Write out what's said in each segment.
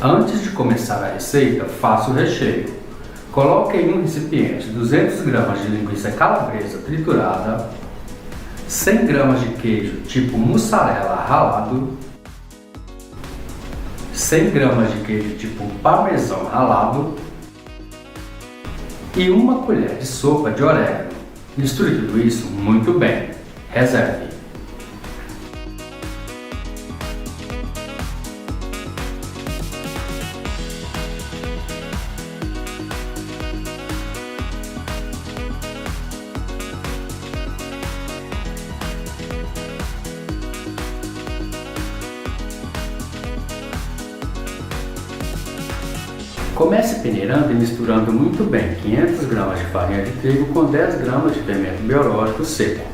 Antes de começar a receita, faça o recheio. Coloque em um recipiente 200 gramas de linguiça calabresa triturada, 100 gramas de queijo tipo mussarela ralado, 100 gramas de queijo tipo parmesão ralado e uma colher de sopa de orégano. Misture tudo isso muito bem. Reserve. Comece peneirando e misturando muito bem 500 gramas de farinha de trigo com 10 gramas de fermento biológico seco.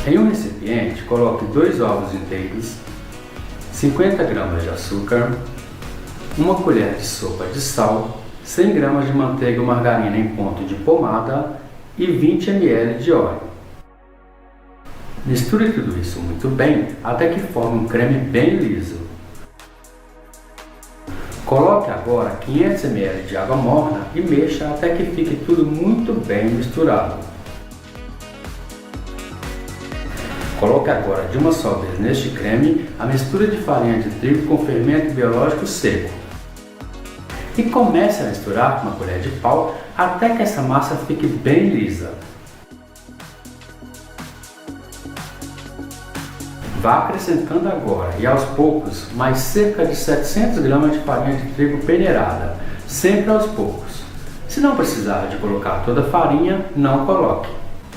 Em um recipiente, coloque 2 ovos inteiros, 50 gramas de açúcar, uma colher de sopa de sal, 100 gramas de manteiga ou margarina em ponto de pomada e 20 ml de óleo. Misture tudo isso muito bem até que forme um creme bem liso. Coloque agora 500 ml de água morna e mexa até que fique tudo muito bem misturado. Coloque agora de uma só vez neste creme a mistura de farinha de trigo com fermento biológico seco. E comece a misturar com uma colher de pau até que essa massa fique bem lisa. Vá acrescentando agora e aos poucos mais cerca de 700 gramas de farinha de trigo peneirada, sempre aos poucos. Se não precisar de colocar toda a farinha, não coloque.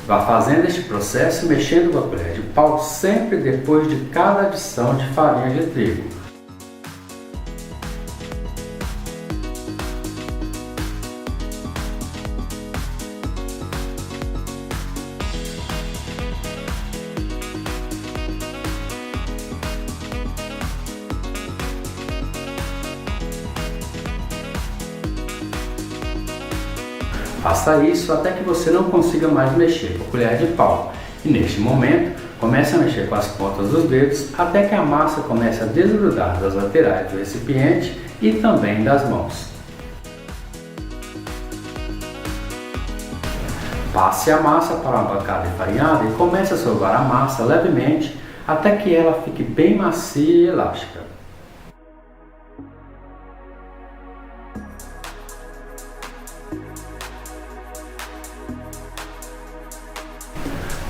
Vá fazendo este processo mexendo com a colher de pau sempre depois de cada adição de farinha de trigo. Faça isso até que você não consiga mais mexer com a colher de pau. E neste momento, comece a mexer com as pontas dos dedos até que a massa comece a desgrudar das laterais do recipiente e também das mãos. Passe a massa para uma bancada enfarinhada e comece a sovar a massa levemente até que ela fique bem macia e elástica.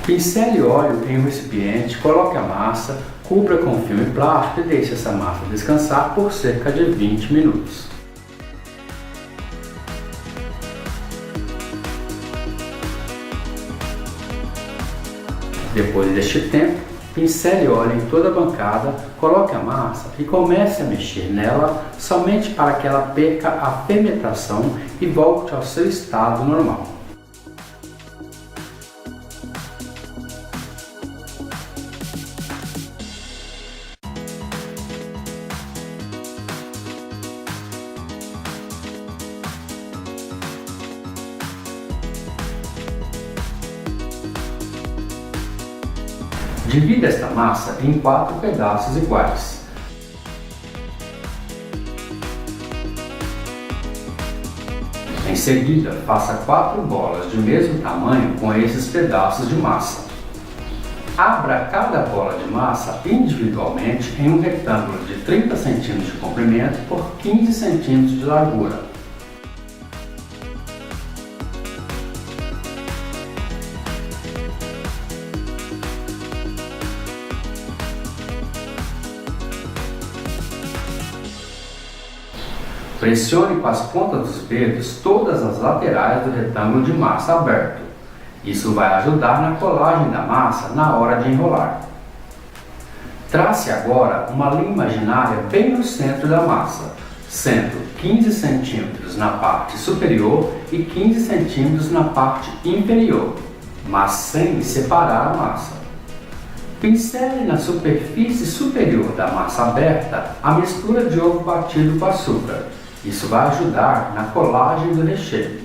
Pincele óleo em um recipiente, coloque a massa, cubra com filme plástico e deixe essa massa descansar por cerca de 20 minutos. Depois deste tempo, pincele óleo em toda a bancada, coloque a massa e comece a mexer nela somente para que ela perca a fermentação e volte ao seu estado normal. Divida esta massa em 4 pedaços iguais. Em seguida, faça 4 bolas de mesmo tamanho com esses pedaços de massa. Abra cada bola de massa individualmente em um retângulo de 30 cm de comprimento por 15 cm de largura. Pressione com as pontas dos dedos todas as laterais do retângulo de massa aberto. Isso vai ajudar na colagem da massa na hora de enrolar. Trace agora uma linha imaginária bem no centro da massa, sendo 15 cm na parte superior e 15 cm na parte inferior, mas sem separar a massa. Pincele na superfície superior da massa aberta a mistura de ovo batido com açúcar. Isso vai ajudar na colagem do recheio.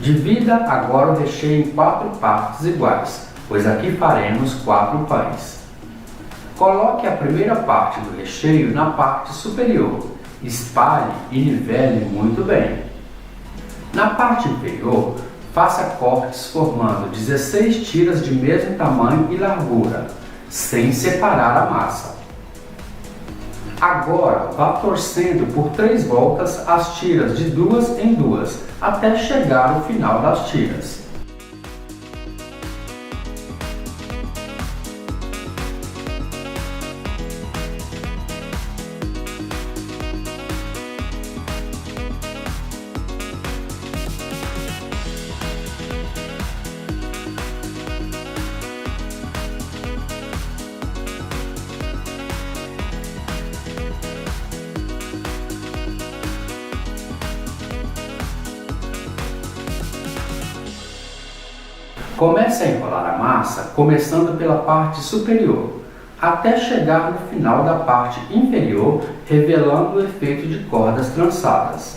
Divida agora o recheio em 4 partes iguais, pois aqui faremos 4 pães. Coloque a primeira parte do recheio na parte superior, espalhe e nivele muito bem. Na parte inferior, faça cortes formando 16 tiras de mesmo tamanho e largura, sem separar a massa. Agora, vá torcendo por 3 voltas as tiras de 2 em 2, até chegar ao final das tiras. Comece a enrolar a massa começando pela parte superior, até chegar no final da parte inferior, revelando o efeito de cordas trançadas.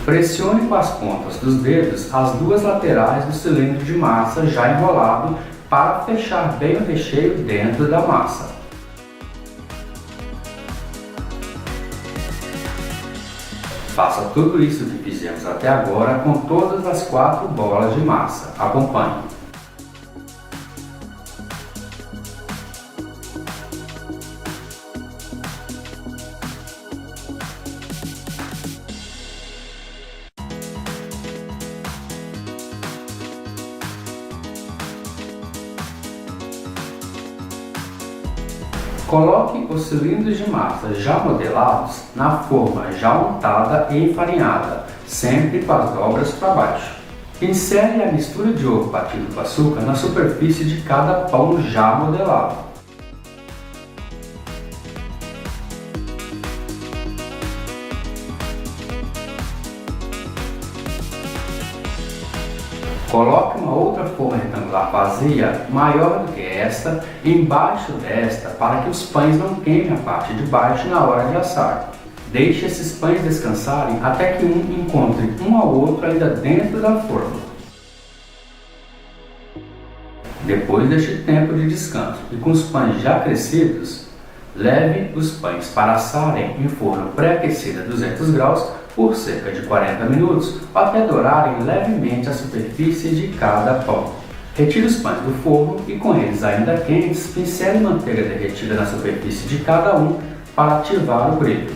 Pressione com as pontas dos dedos as 2 laterais do cilindro de massa já enrolado para fechar bem o recheio dentro da massa. Faça tudo isso que fizemos até agora com todas as 4 bolas de massa. Acompanhe. Coloque os cilindros de massa já modelados na forma já untada e enfarinhada, sempre com as dobras para baixo. Insere a mistura de ovo batido com açúcar na superfície de cada pão já modelado. Coloque uma outra forma retangular vazia, maior do que esta, embaixo desta para que os pães não queimem a parte de baixo na hora de assar. Deixe esses pães descansarem até que um encontre um ao outro ainda dentro da forma. Depois deste tempo de descanso e com os pães já crescidos, leve os pães para assarem em forno pré-aquecido a 200 graus por cerca de 40 minutos, até dourarem levemente a superfície de cada pão. Retire os pães do forno e, com eles ainda quentes, pincele manteiga derretida na superfície de cada um para ativar o brilho.